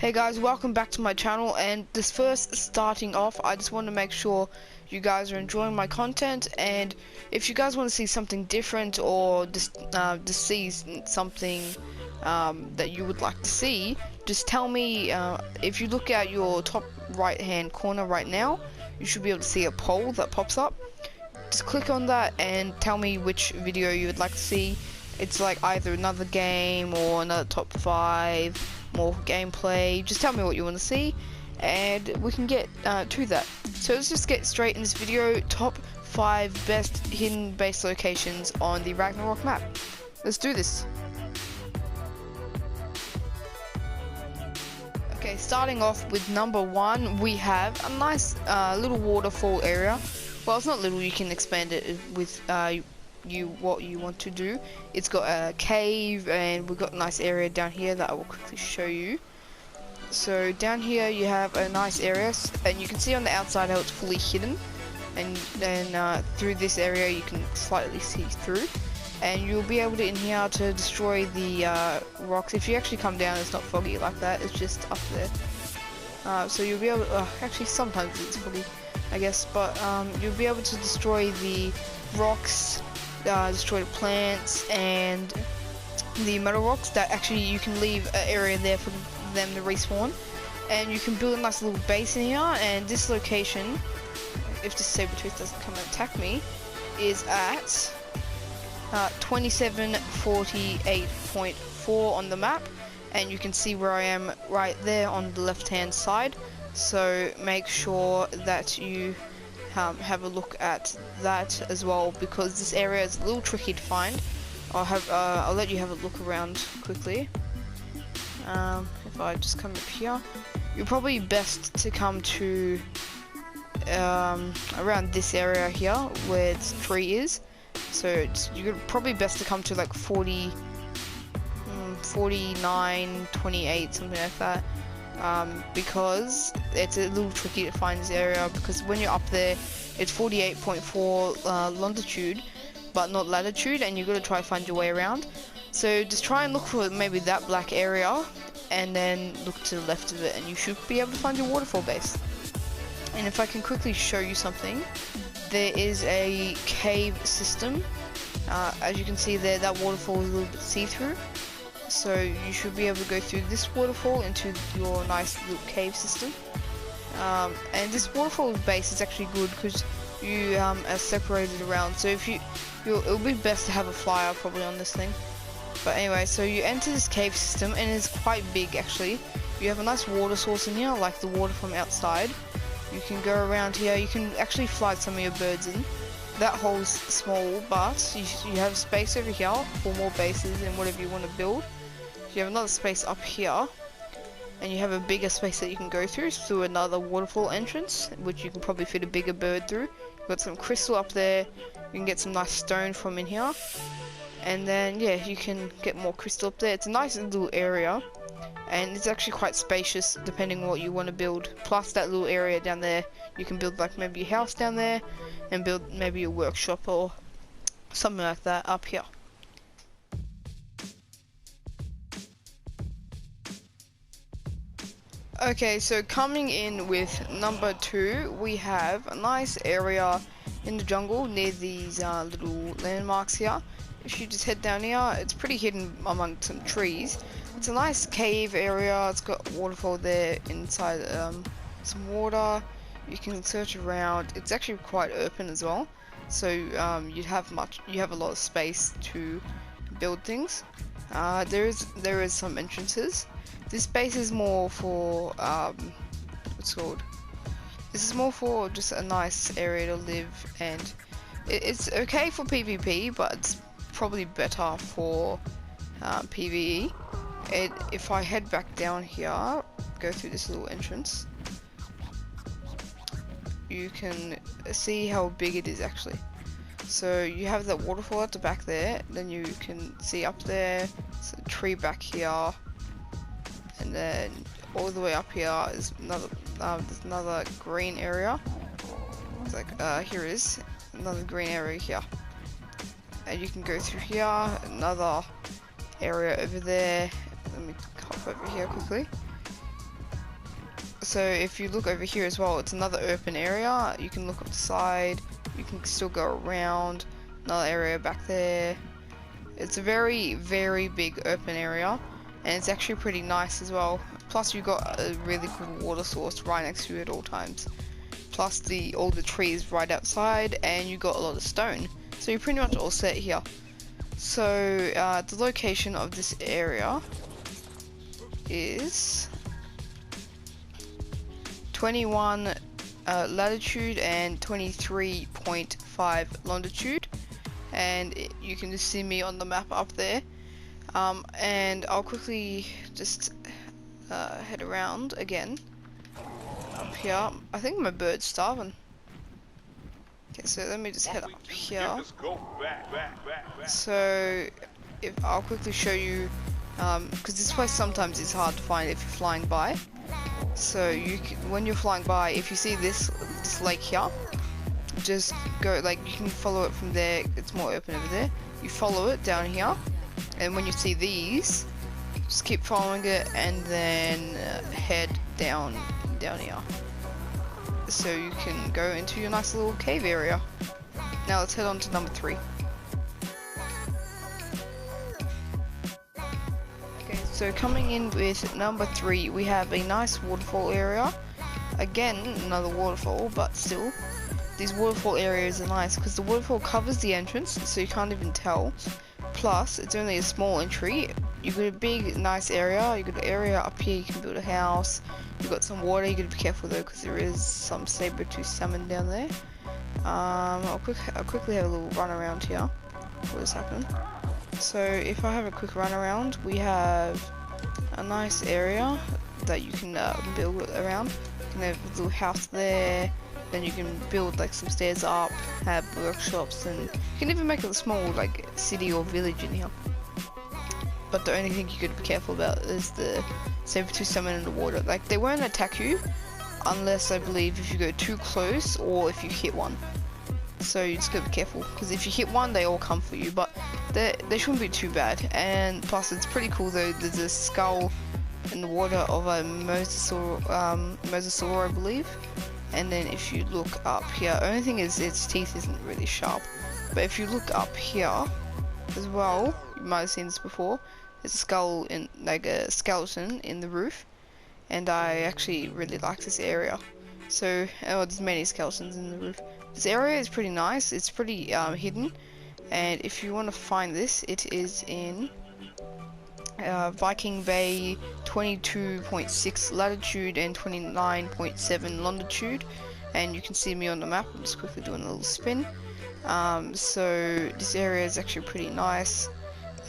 Hey guys, welcome back to my channel, and this first starting off, I just want to make sure you guys are enjoying my content, and if you guys want to see something different or just see something that you would like to see, just tell me. If you look at your top right hand corner right now, you should be able to see a poll that pops up. Just click on that and tell me which video you would like to see. It's like either another game or another top 5, more gameplay. Just tell me what you want to see and we can get to that. So let's just get straight in this video. Top 5 best hidden base locations on the Ragnarok map. Let's do this. Okay, starting off with number 1, we have a nice little waterfall area. Well, it's not little, you can expand it with what you want to do. It's got a cave, and we've got a nice area down here that I will quickly show you. So down here you have a nice area, and you can see on the outside how it's fully hidden, and then through this area you can slightly see through, and you'll be able to in here to destroy the rocks. If you actually come down, it's not foggy like that, it's just up there. So you'll be able to, actually sometimes it's foggy, I guess, but you'll be able to destroy the rocks, destroy the plants and the metal rocks. That actually you can leave an area there for them to respawn, and you can build a nice little base in here. And this location, if the saber-tooth doesn't come and attack me, is at 2748.4 on the map, and you can see where I am right there on the left hand side. So make sure that you have a look at that as well, because this area is a little tricky to find. I'll let you have a look around quickly. If I just come up here, you're probably best to come to around this area here where the tree is. So you're probably best to come to like 49, 28, something like that. Because it's a little tricky to find this area, because when you're up there it's 48.4 longitude but not latitude, and you've got to try to find your way around. So just try and look for maybe that black area and then look to the left of it, and you should be able to find your waterfall base. And if I can quickly show you something, there is a cave system. As you can see there, that waterfall is a little bit see-through. So you should be able to go through this waterfall into your nice little cave system. And this waterfall base is actually good because you are separated around. So if it'll be best to have a flyer probably on this thing. But anyway, so you enter this cave system, and it's quite big actually. You have a nice water source in here, like the water from outside. You can go around here. You can actually fly some of your birds in. That hole's small, but you have space over here for more bases and whatever you want to build. You have another space up here, and you have a bigger space that you can go through another waterfall entrance, which you can probably fit a bigger bird through. You've got some crystal up there. You can get some nice stone from in here, and then yeah, you can get more crystal up there. It's a nice little area, and it's actually quite spacious depending on what you want to build. Plus that little area down there, you can build like maybe a house down there, and build maybe a workshop or something like that up here. Okay, so coming in with number 2, we have a nice area in the jungle near these little landmarks here. If you just head down here, it's pretty hidden among some trees. It's a nice cave area. It's got a waterfall there inside, some water. You can search around. It's actually quite open as well, so you have a lot of space to build things. There is some entrances. This base is more for what's called? This is more for just a nice area to live, and it's okay for PvP, but it's probably better for PvE. If I head back down here, go through this little entrance, you can see how big it is actually. So you have that waterfall at the back there, then you can see up there, it's a tree back here. And then all the way up here is another, there's another green area. It's like, here is another green area here. And you can go through here, another area over there. Let me hop over here quickly. So if you look over here as well, it's another open area. You can look up the side, you can still go around, another area back there. It's a very, very big open area, and it's actually pretty nice as well. Plus you've got a really good water source right next to you at all times. Plus all the trees right outside, and you got a lot of stone. So you're pretty much all set here. So the location of this area is 21 latitude and 23.5 longitude, and you can just see me on the map up there. And I'll quickly just head around again up here. I think my bird's starving. Okay, so let me just head up here. So if I'll quickly show you, because this place sometimes is hard to find if you're flying by. So you can, when you're flying by, if you see this lake here, just go, like, you can follow it from there. It's more open over there. You follow it down here, and when you see these, just keep following it, and then head down here. So you can go into your nice little cave area. Now let's head on to number 3. Okay, so coming in with number 3, we have a nice waterfall area. Again, another waterfall, but still, these waterfall areas are nice because the waterfall covers the entrance, so you can't even tell. Plus, it's only a small entry. You've got a big, nice area. You've got an area up here, you can build a house. You've got some water. You gotta be careful though, because there is some saber-tooth salmon down there. I'll quickly have a little run around here. What is happening? So if I have a quick run around, we have a nice area that you can build around. You can have a little house there. Then you can build like some stairs up, have workshops, and you can even make a small like city or village in here. But the only thing you gotta be careful about is the saber-tooth salmon in the water. Like, they won't attack you unless, I believe, if you go too close or if you hit one. So you just gotta be careful, because if you hit one, they all come for you. But they shouldn't be too bad. And plus, it's pretty cool though. There's a skull in the water of a mosasaur, I believe. And then if you look up here, only thing is its teeth isn't really sharp. But if you look up here as well, you might have seen this before. There's a skull in, like a skeleton in the roof, and I actually really like this area. So, there's many skeletons in the roof. This area is pretty nice. It's pretty hidden, and if you want to find this, it is in Viking Bay, 22.6 latitude and 29.7 longitude, and you can see me on the map. I'm just quickly doing a little spin. So this area is actually pretty nice,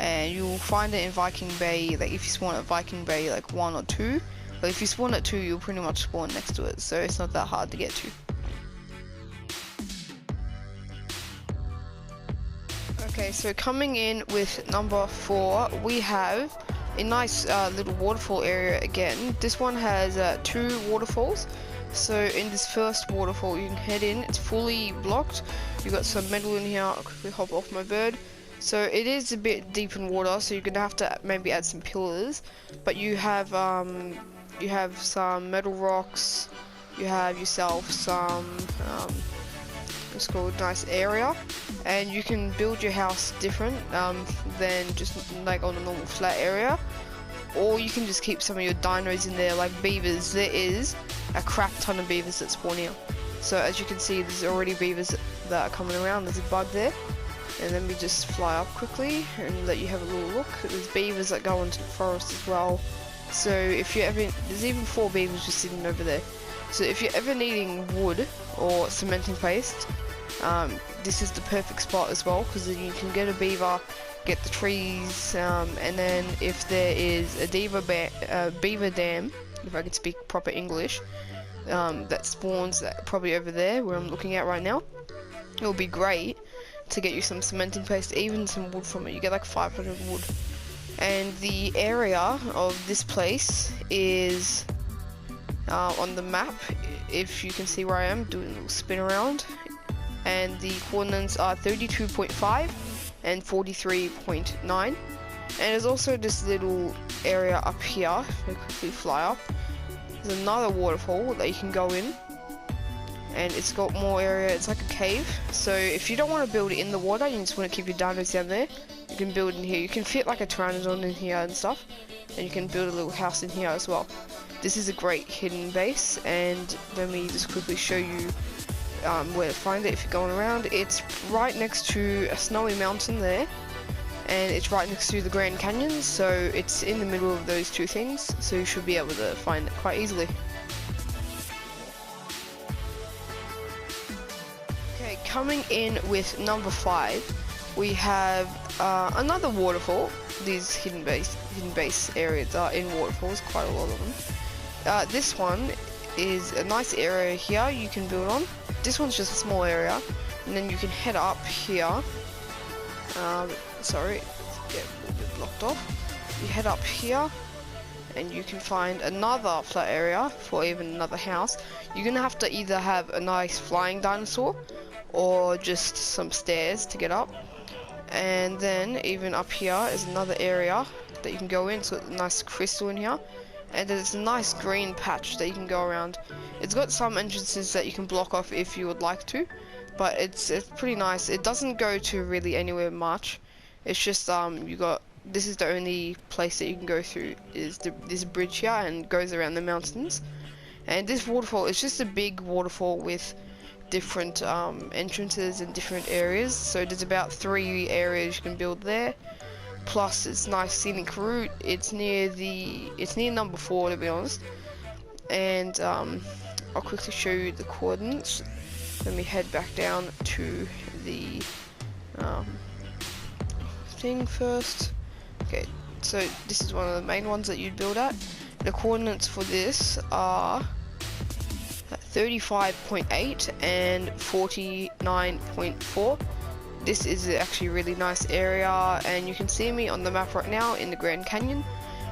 and you'll find it in Viking Bay. Like, if you spawn at Viking Bay like 1 or 2, but if you spawn at 2, you'll pretty much spawn next to it, so it's not that hard to get to. Okay, so coming in with number 4, we have a nice little waterfall area again. This one has 2 waterfalls. So in this first waterfall, you can head in. It's fully blocked. You got some metal in here. I'll quickly hop off my bird. So it is a bit deep in water, so you're gonna have to maybe add some pillars. But you have some metal rocks. You have yourself some it's called nice area, and you can build your house different than just like on a normal flat area. Or you can just keep some of your dinos in there, like beavers. There is a crap ton of beavers that spawn here. So as you can see, there's already beavers that are coming around. There's a bug there. And let me just fly up quickly and let you have a little look. There's beavers that go into the forest as well. So if you're ever, there's even 4 beavers just sitting over there. So if you're ever needing wood or cementing paste, this is the perfect spot as well, because then you can get a beaver, get the trees, and then if there is a beaver dam, if I could speak proper English, that spawns probably over there where I'm looking at right now, it will be great to get you some cementing paste, even some wood from it. You get like 500 wood. And the area of this place is on the map, if you can see where I am, doing a little spin around, and the coordinates are 32.5 and 43.9. And there's also this little area up here. If I quickly fly up, there's another waterfall that you can go in, and it's got more area. It's like a cave, so if you don't want to build it in the water, you just want to keep your dinos down there, you can build in here. You can fit like a pteranodon in here and stuff, and you can build a little house in here as well. This is a great hidden base, and let me just quickly show you where to find it if you're going around. It's right next to a snowy mountain there, and it's right next to the Grand Canyon, so it's in the middle of those two things, so you should be able to find it quite easily. Okay, coming in with number 5, we have another waterfall. These hidden base areas are in waterfalls, quite a lot of them. This one is a nice area here you can build on. This one's just a small area, and then you can head up here. Sorry, get a little bit blocked off. You head up here, and you can find another flat area for even another house. You're gonna have to either have a nice flying dinosaur, or just some stairs to get up. And then even up here is another area that you can go in. So a nice crystal in here, and there's a nice green patch that you can go around. It's got some entrances that you can block off if you would like to, but it's pretty nice. It doesn't go to really anywhere much. It's just this is the only place that you can go through is this bridge here, and goes around the mountains. And this waterfall is just a big waterfall with different entrances and different areas. So there's about 3 areas you can build there. Plus it's nice scenic route. It's near number 4, to be honest. And I'll quickly show you the coordinates. Let me head back down to the thing first. Okay, so this is one of the main ones that you'd build at. The coordinates for this are 35.8 and 49.4. This is actually a really nice area, and you can see me on the map right now in the Grand Canyon.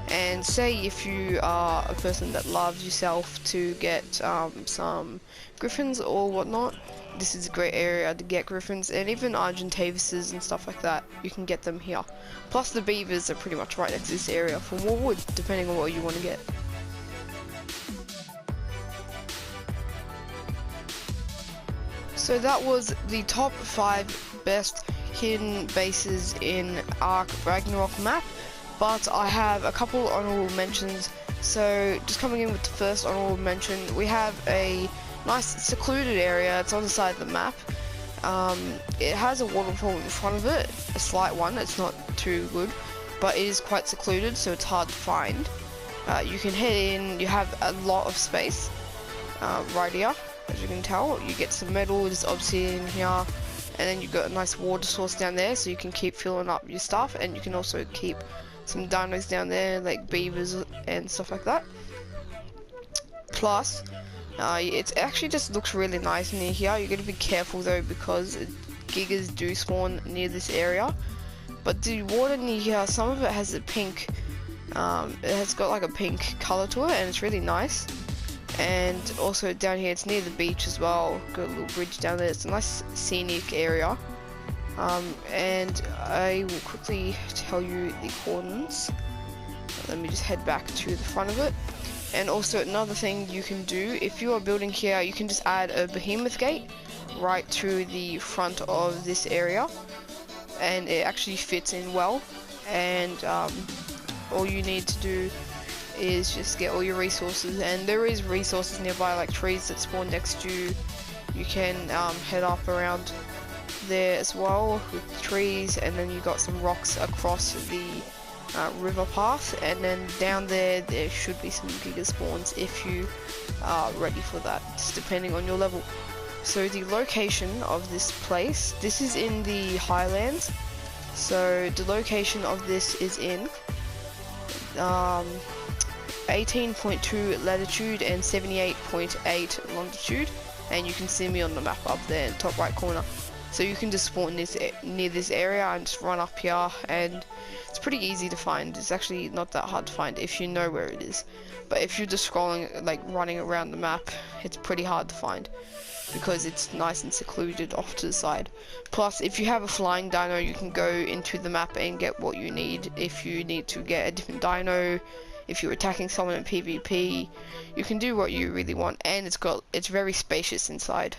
And say if you are a person that loves yourself to get some griffins or whatnot, this is a great area to get griffins, and even Argentavises and stuff like that, you can get them here. Plus the beavers are pretty much right next to this area for more wood, depending on what you want to get. So that was the top 5 best hidden bases in Ark Ragnarok map, but I have a couple honorable mentions. So just coming in with the first honorable mention, we have a nice secluded area. It's on the side of the map. It has a waterfall in front of it, a slight one. It's not too good, but it is quite secluded, so it's hard to find. You can head in. You have a lot of space right here. As you can tell, you get some metal, there's obsidian here, and then you've got a nice water source down there, so you can keep filling up your stuff, and you can also keep some dinos down there, like beavers and stuff like that. Plus, it actually just looks really nice near here. You're gonna be careful though, because gigas do spawn near this area. But the water near here, some of it has a pink, it has got like a pink color to it, and it's really nice. And also down here, it's near the beach as well. Got a little bridge down there. It's a nice scenic area. And I will quickly tell you the coordinates. Let me just head back to the front of it. And also another thing you can do, if you are building here, you can just add a behemoth gate right to the front of this area, and it actually fits in well. And all you need to do is just get all your resources, and there is resources nearby, like trees that spawn next to you. You can head up around there as well with the trees, and then you got some rocks across the river path, and then down there should be some giga spawns if you are ready for that, just depending on your level. So the location of this place, this is in the Highlands. So the location of this is in 18.2 latitude and 78.8 longitude, and you can see me on the map up there in the top right corner. So you can just spawn near this area and just run up here, and it's pretty easy to find. It's actually not that hard to find if you know where it is. But if you're just scrolling, like running around the map, it's pretty hard to find because it's nice and secluded off to the side. Plus, if you have a flying dino, you can go into the map and get what you need. If you need to get a different dino, if you're attacking someone in PvP, you can do what you really want, and it's very spacious inside.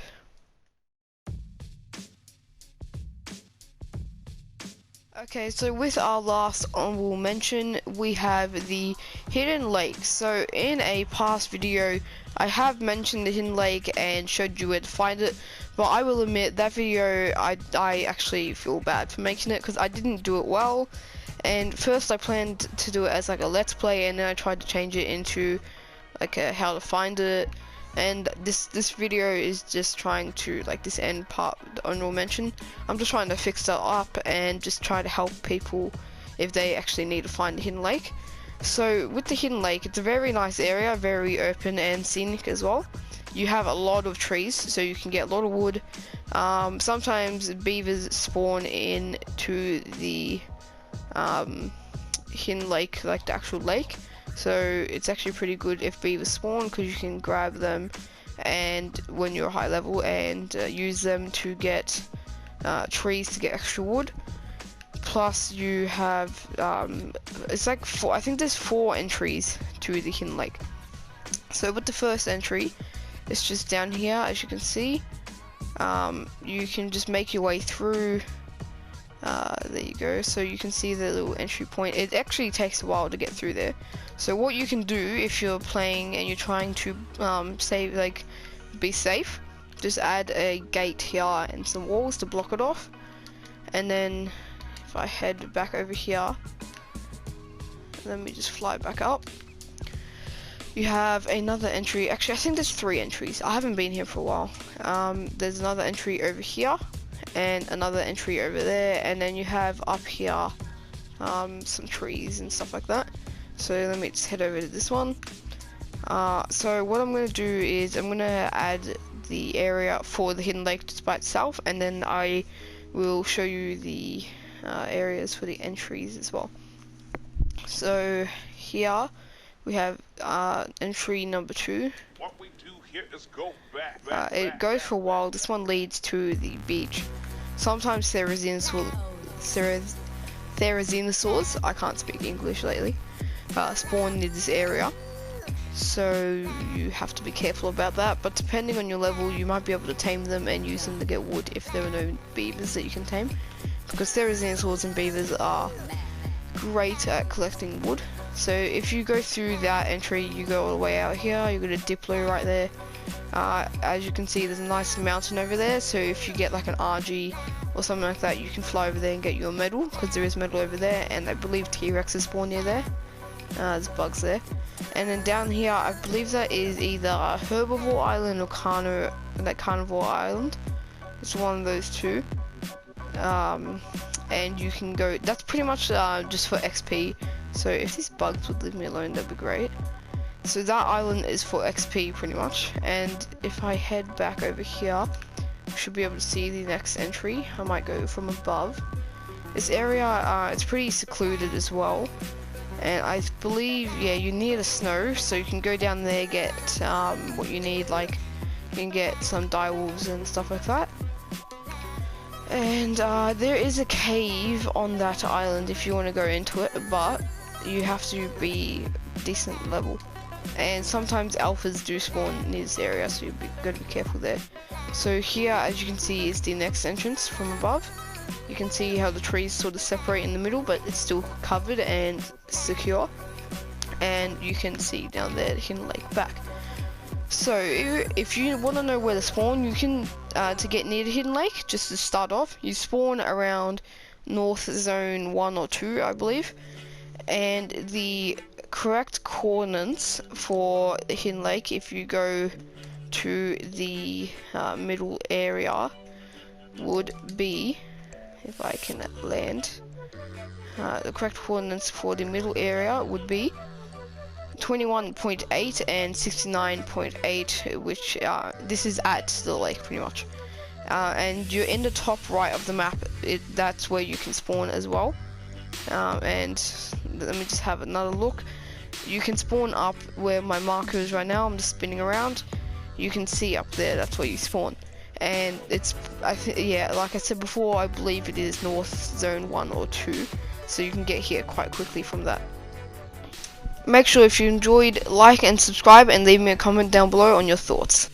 Okay, so with our last honorable mention, we have the hidden lake. So in a past video, I have mentioned the hidden lake and showed you where to find it, but I will admit that video, I actually feel bad for making it because I didn't do it well. And first I planned to do it as like a let's play, and then I tried to change it into like a how to find it. And this video is just trying to, like, this end part, the honorable mention, I'm just trying to fix that up and just try to help people if they actually need to find the hidden lake. So with the hidden lake, it's a very nice area, very open and scenic as well. You have a lot of trees, so you can get a lot of wood. Sometimes beavers spawn into the hidden lake, like the actual lake. So it's actually pretty good if beavers spawn, because you can grab them and when you're high level and use them to get trees to get extra wood. Plus you have it's like I think there's 4 entries to the hidden lake. So with the first entry, it's just down here, as you can see. You can just make your way through. There you go. So you can see the little entry point. It actually takes a while to get through there. So what you can do if you're playing and you're trying to be safe, just add a gate here and some walls to block it off. And then if I head back over here, let me just fly back up. You have another entry. Actually, I think there's 3 entries. I haven't been here for a while. There's another entry over here and another entry over there, and then you have up here some trees and stuff like that. So let me just head over to this one. So what I'm going to do is I'm going to add the area for the hidden lake just by itself, and then I will show you the areas for the entries as well. So here we have entry number 2. What we do here is go back. It goes for a while. This one leads to the beach. Sometimes therizinosaurs, I can't speak English lately, spawn near this area. So you have to be careful about that, but depending on your level, you might be able to tame them and use them to get wood if there are no beavers that you can tame, because therizinosaurs and beavers are great at collecting wood. So if you go through that entry, you go all the way out here, you got a Diplo right there. As you can see, there's a nice mountain over there, so if you get like an RG or something like that, you can fly over there and get your medal, because there is metal over there, and I believe T-Rexes spawn near there. There's bugs there. And then down here, I believe that is either Herbivore Island or Carnivore Island. It's one of those two. And you can go, that's pretty much just for XP. So if these bugs would leave me alone, that'd be great. So that island is for XP pretty much. And if I head back over here, you should be able to see the next entry. I might go from above. This area, it's pretty secluded as well. And I believe, yeah, you need a snow, so you can go down there, get what you need, like you can get some direwolves and stuff like that. And there is a cave on that island if you want to go into it, but you have to be decent level. And sometimes alphas do spawn near this area, so you've got to be careful there. So here, as you can see, is the next entrance from above. You can see how the trees sort of separate in the middle, but it's still covered and secure. And you can see down there the hidden lake back. So if you want to know where to spawn, you can, to get near the hidden lake, just to start off, you spawn around North Zone 1 or 2, I believe. And the correct coordinates for the hidden lake, if you go to the middle area, would be, if I can land, the correct coordinates for the middle area would be 21.8 and 69.8, which this is at the lake pretty much. And you're in the top right of the map, that's where you can spawn as well. And let me just have another look. You can spawn up where my marker is right now. I'm just spinning around. You can see up there, that's where you spawn. And it's, yeah, like I said before, I believe it is North Zone 1 or 2, so you can get here quite quickly from that. Make sure if you enjoyed, like and subscribe, and leave me a comment down below on your thoughts.